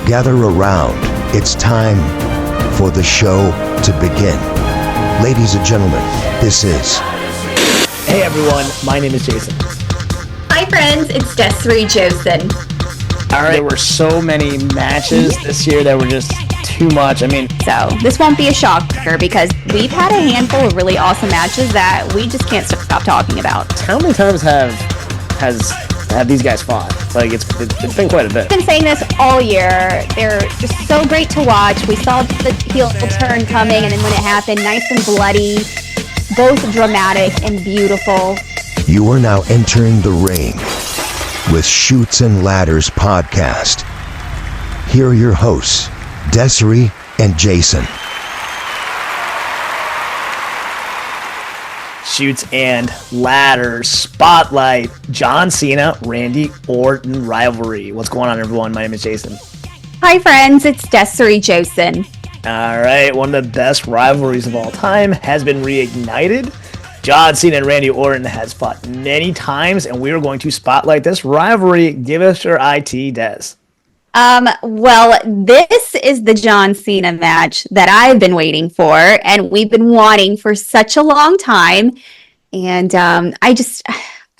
Gather around. It's time for the show to begin. Ladies and gentlemen, this is... Hey everyone, my name is Jason. Hi friends, it's Desiree Josen. All right, there were so many matches this year that were just too much. So this won't be a shocker because we've had a handful of really awesome matches that we just can't stop talking about. How many times have these guys fought? Like it's been quite a bit. I've been saying this all year. They're just so great to watch. We saw the heel turn coming, and then when it happened, nice and bloody, both dramatic and beautiful. You are now entering the ring with Chutes and Ladders podcast. Here are your hosts, Desiree and Jason. Chutes and Ladders Spotlight. John Cena, Randy Orton rivalry. What's going on, everyone? My name is Jason. Hi, friends. It's Desiree Josen. All right, one of the best rivalries of all time has been reignited. John Cena and Randy Orton has fought many times, and we are going to spotlight this rivalry. Give us your IT, Des. Well, this is the John Cena match that I've been waiting for, and we've been wanting for such a long time. And I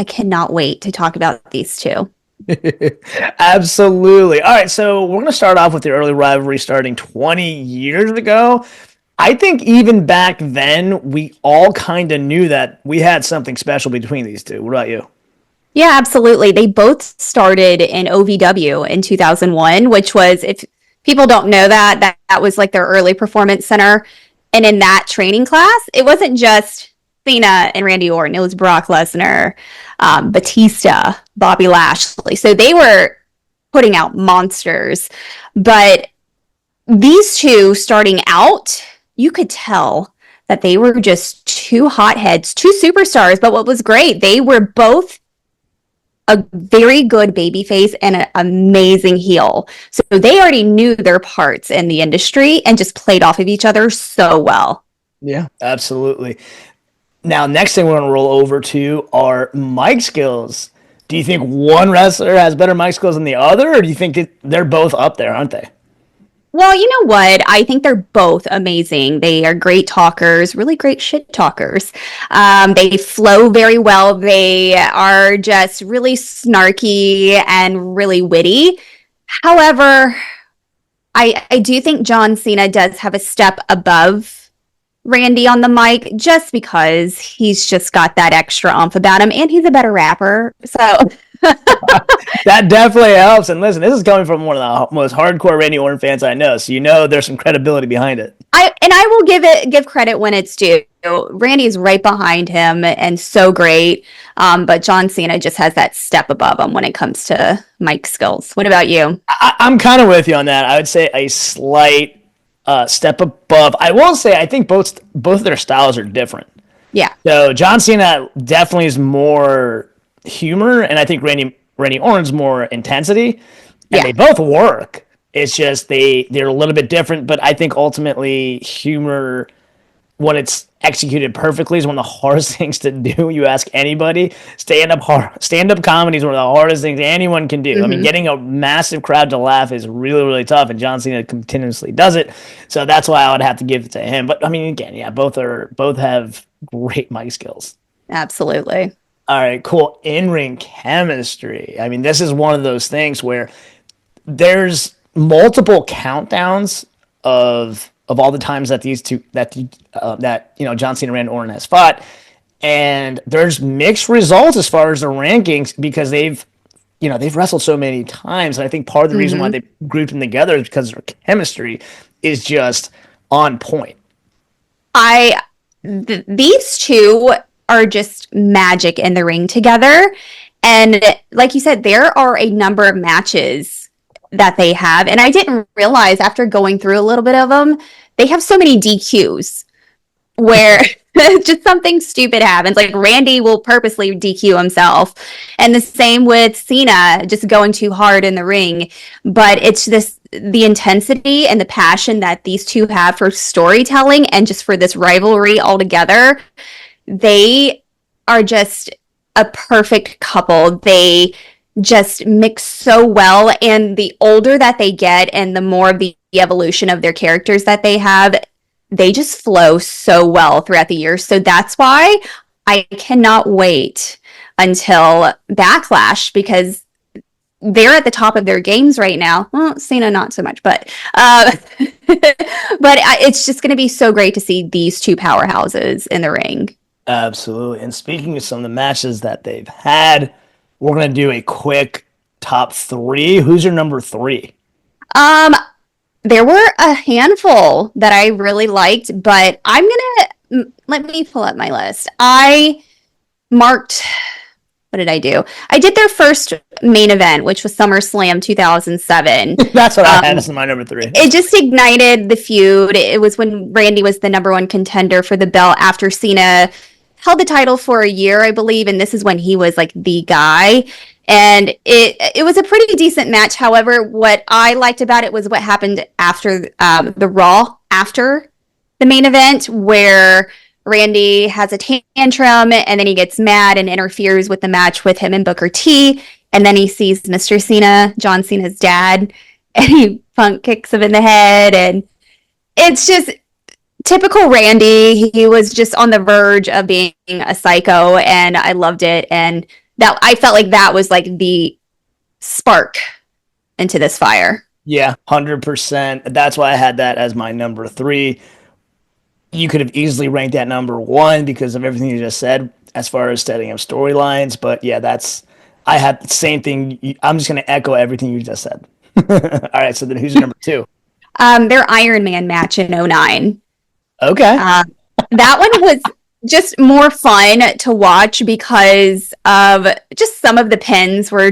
cannot wait to talk about these two. Absolutely. All right, so we're going to start off with the early rivalry starting 20 years ago. I think even back then, we all kind of knew that we had something special between these two. What about you? Yeah, absolutely. They both started in OVW in 2001, which was, if people don't know that was like their early performance center. And in that training class, it wasn't just Cena and Randy Orton. It was Brock Lesnar, Batista, Bobby Lashley. So they were putting out monsters. But these two starting out, you could tell that they were just two hotheads, two superstars. But what was great, they were both a very good babyface and an amazing heel. So they already knew their parts in the industry and just played off of each other so well. Yeah, absolutely. Now, next thing we're going to roll over to are mic skills. Do you think one wrestler has better mic skills than the other, or do you think they're both up there, aren't they? Well, you know what? I think they're both amazing. They are great talkers, really great shit talkers. They flow very well. They are just really snarky and really witty. However, I do think John Cena does have a step above Randy on the mic just because he's just got that extra oomph about him, and he's a better rapper. So... That definitely helps. And listen, this is coming from one of the most hardcore Randy Orton fans I know, so you know there's some credibility behind it. I will give credit when it's due. Randy's right behind him and so great, but John Cena just has that step above him when it comes to mic skills. What about you? I'm kind of with you on that. I would say a slight step above. I will say I think both of their styles are different. Yeah. So John Cena definitely is more humor, and I think Randy Orton's more intensity, and they both work. It's just they're a little bit different, but I think ultimately humor, when it's executed perfectly, is one of the hardest things to do. You ask anybody, stand-up comedy is one of the hardest things anyone can do. Mm-hmm. Getting a massive crowd to laugh is really, really tough, and John Cena continuously does it. So that's why I would have to give it to him. But again, yeah, both have great mic skills. Absolutely. All right, cool. In-ring chemistry. this is one of those things where there's multiple countdowns of all the times that these two that John Cena and Randy Orton has fought, and there's mixed results as far as the rankings because they've wrestled so many times, and I think part of the reason why they grouped them together is because their chemistry is just on point. These two are just magic in the ring together. And like you said, there are a number of matches that they have. And I didn't realize after going through a little bit of them, they have so many DQs where just something stupid happens. Like Randy will purposely DQ himself. And the same with Cena, just going too hard in the ring. But it's the intensity and the passion that these two have for storytelling and just for this rivalry altogether. They are just a perfect couple. They just mix so well. And the older that they get and the more of the evolution of their characters that they have, they just flow so well throughout the year. So that's why I cannot wait until Backlash, because they're at the top of their games right now. Well, Cena not so much, but it's just going to be so great to see these two powerhouses in the ring. Absolutely. And speaking of some of the matches that they've had, we're going to do a quick top 3. Who's your number 3? There were a handful that I really liked, but let me pull up my list. I marked, what did I do? I did their first main event, which was SummerSlam 2007. That's what I had as my number 3. It just ignited the feud. It was when Randy was the number 1 contender for the belt after Cena held the title for a year, I believe, and this is when he was like the guy. And it was a pretty decent match. However, what I liked about it was what happened after the Raw after the main event, where Randy has a tantrum and then he gets mad and interferes with the match with him and Booker T. And then he sees Mr. Cena, John Cena's dad, and he punk kicks him in the head. And it's just typical Randy. He was just on the verge of being a psycho, and I loved it. And that I felt like that was like the spark into this fire. Yeah, 100%. That's why I had that as my number 3. You could have easily ranked that number 1 because of everything you just said as far as setting up storylines. But yeah, I had the same thing. I'm just going to echo everything you just said. All right, so then who's your number 2? Their Iron Man match in 2009. Okay. That one was just more fun to watch because of just some of the pins were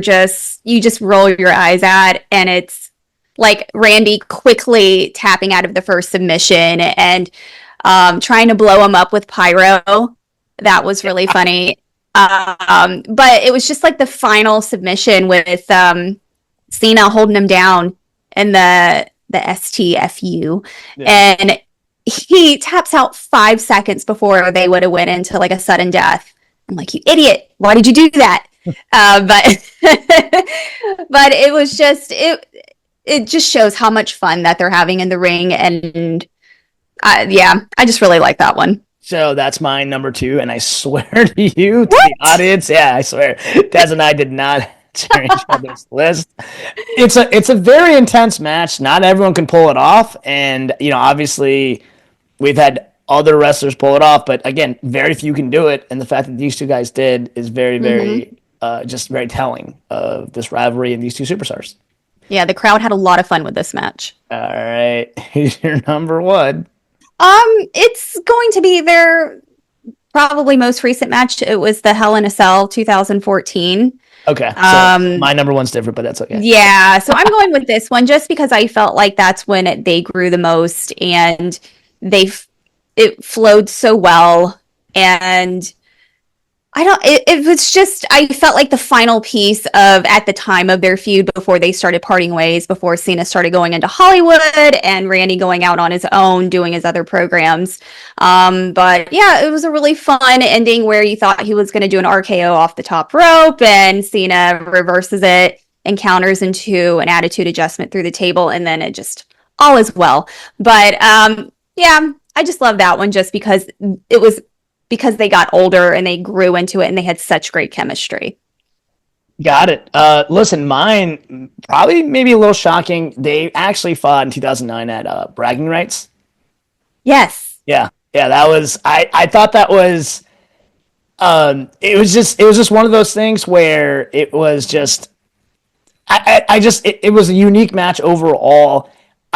you just roll your eyes at, and it's like Randy quickly tapping out of the first submission and trying to blow him up with pyro. That was really funny. But it was just like the final submission with Cena holding him down in the STFU. Yeah. And he taps out 5 seconds before they would have went into like a sudden death. I'm like, you idiot! Why did you do that? But it was just it just shows how much fun that they're having in the ring, and I just really like that one. So that's my number 2, and I swear to you, to the audience, yeah, I swear, Des and I did not share each other's list. It's a very intense match. Not everyone can pull it off, and obviously we've had other wrestlers pull it off, but again, very few can do it. And the fact that these two guys did is very, very, just very telling of this rivalry and these two superstars. Yeah, the crowd had a lot of fun with this match. All right, who's your number 1? It's going to be their probably most recent match. It was the Hell in a Cell 2014. Okay, so my number 1's different, but that's okay. Yeah, so I'm going with this one just because I felt like that's when they grew the most, and it flowed so well, and it was just, I felt like the final piece of, at the time of their feud before they started parting ways, before Cena started going into Hollywood and Randy going out on his own, doing his other programs. But yeah, it was a really fun ending where you thought he was going to do an RKO off the top rope, and Cena reverses it and counters into an attitude adjustment through the table, and then it just all is well. But yeah, I just love that one just because it was because they got older and they grew into it and they had such great chemistry. Got it. Listen, mine probably maybe a little shocking. They actually fought in 2009 at Bragging Rights. Yes. Yeah. That was. I thought that was. It was just one of those things where it was just. It was a unique match overall.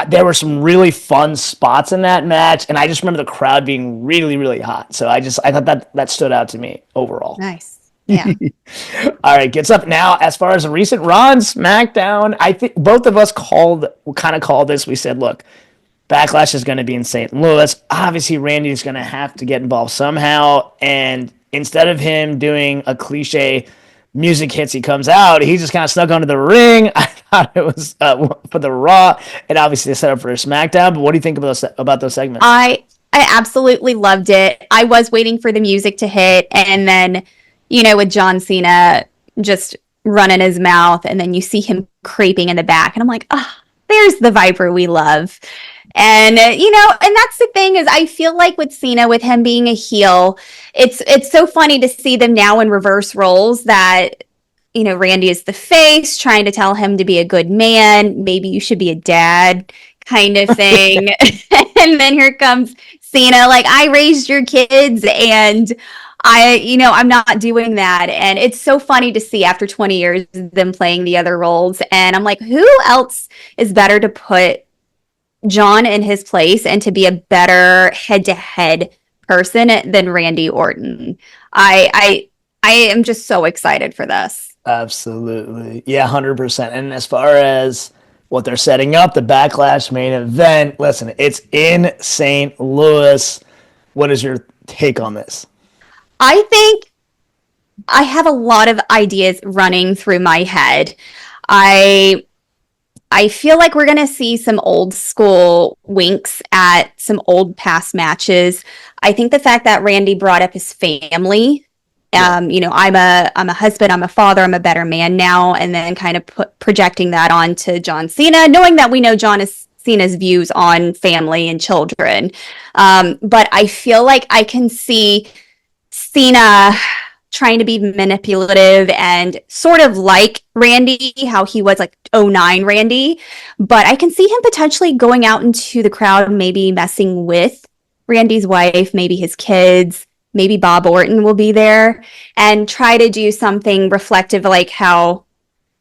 There were some really fun spots in that match, and I just remember the crowd being really, really hot. So I thought that stood out to me overall. Nice. Yeah. All right, gets up now. As far as the recent Raw and SmackDown, I think both of us called this. We said, look, Backlash is going to be in St. Louis. Obviously, Randy is going to have to get involved somehow, and instead of him doing a cliche music hits, he comes out, he just kind of snuck onto the ring. I thought it was for the Raw, and obviously they set up for a SmackDown. But what do you think about those segments? I absolutely loved it. I was waiting for the music to hit, and then with John Cena just running his mouth, and then you see him creeping in the back, and I'm like, oh, there's the Viper we love. And and that's the thing, is I feel like with Cena, with him being a heel, it's so funny to see them now in reverse roles, that Randy is the face, trying to tell him to be a good man, maybe you should be a dad kind of thing. And then here comes Cena, like, I raised your kids, and I'm not doing that. And it's so funny to see after 20 years them playing the other roles. And I'm like, who else is better to put John in his place and to be a better head-to-head person than Randy Orton? I am just so excited for this. Absolutely. Yeah, 100%. And as far as what they're setting up, the Backlash main event, listen, it's in St. Louis. What is your take on this? I think I have a lot of ideas running through my head. I feel like we're going to see some old school winks at some old past matches. I think the fact that Randy brought up his family, I'm a husband, I'm a father, I'm a better man now, and then kind of projecting that onto John Cena, knowing that we know Cena's views on family and children. But I feel like I can see Cena trying to be manipulative and sort of like Randy, how he was like 09 Randy. But I can see him potentially going out into the crowd, maybe messing with Randy's wife, maybe his kids, maybe Bob Orton will be there, and try to do something reflective like how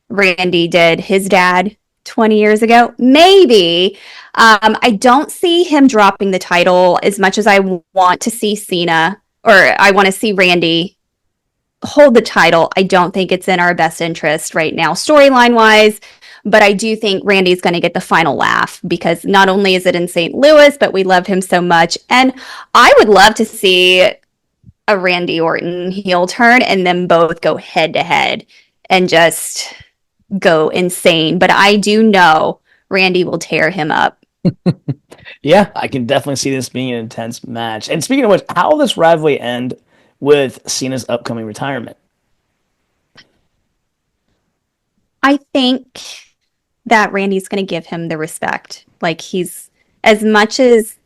Randy did his dad 20 years ago. Maybe. I don't see him dropping the title as much as I want to see Cena, or I want to see Randy hold the title. I don't think it's in our best interest right now, storyline wise, but I do think Randy's going to get the final laugh, because not only is it in St. Louis, but we love him so much. And I would love to see a Randy Orton heel turn and them both go head to head and just go insane. But I do know Randy will tear him up. Yeah, I can definitely see this being an intense match. And speaking of which, how will this rivalry end with Cena's upcoming retirement? I think that Randy's going to give him the respect. Like, he's, as much as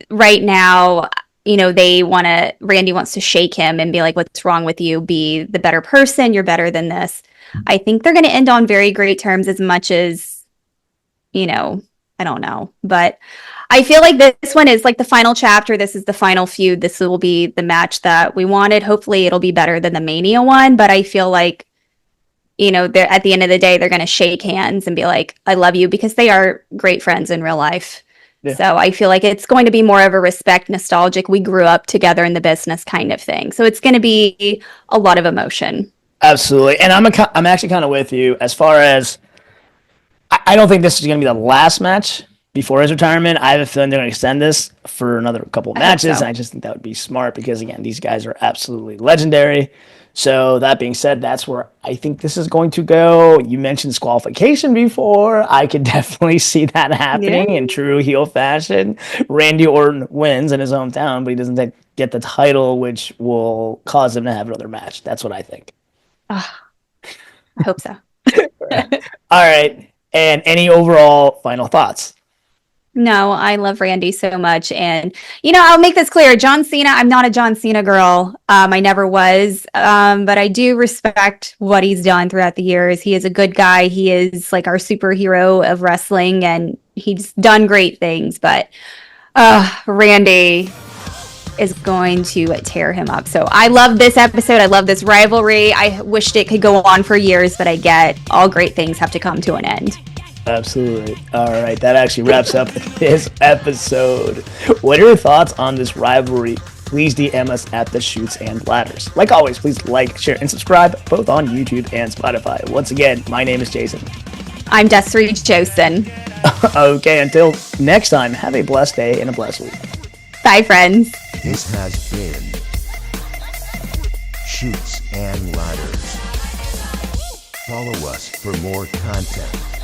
right now, Randy wants to shake him and be like, what's wrong with you? Be the better person. You're better than this. I think they're going to end on very great terms, as much as, I don't know. But I feel like this one is like the final chapter. This is the final feud. This will be the match that we wanted. Hopefully it'll be better than the Mania one. But I feel like, they're, at the end of the day, they're going to shake hands and be like, I love you, because they are great friends in real life. Yeah. So I feel like it's going to be more of a respect, nostalgic, we grew up together in the business kind of thing. So it's going to be a lot of emotion. Absolutely. And I'm actually kind of with you as far as I don't think this is going to be the last match before his retirement. I have a feeling they're going to extend this for another couple of matches. So. And I just think that would be smart, because, again, these guys are absolutely legendary. So that being said, that's where I think this is going to go. You mentioned disqualification before. I could definitely see that happening in true heel fashion. Randy Orton wins in his hometown, but he doesn't get the title, which will cause him to have another match. That's what I think. Oh, I hope so. All right. And any overall final thoughts? No, I love Randy so much. And, I'll make this clear. John Cena, I'm not a John Cena girl. I never was. But I do respect what he's done throughout the years. He is a good guy. He is like our superhero of wrestling, and he's done great things. But Randy is going to tear him up. So I love this episode. I love this rivalry. I wished it could go on for years, but I get all great things have to come to an end. Absolutely. All right. That actually wraps up this episode. What are your thoughts on this rivalry? Please DM us at the Shoots and Ladders. Like always, please like, share, and subscribe both on YouTube and Spotify. Once again, my name is Jason. I'm Desiree Josen. Okay. Until next time, have a blessed day and a blessed week. Bye, friends. This has been Shoots and Ladders. Follow us for more content.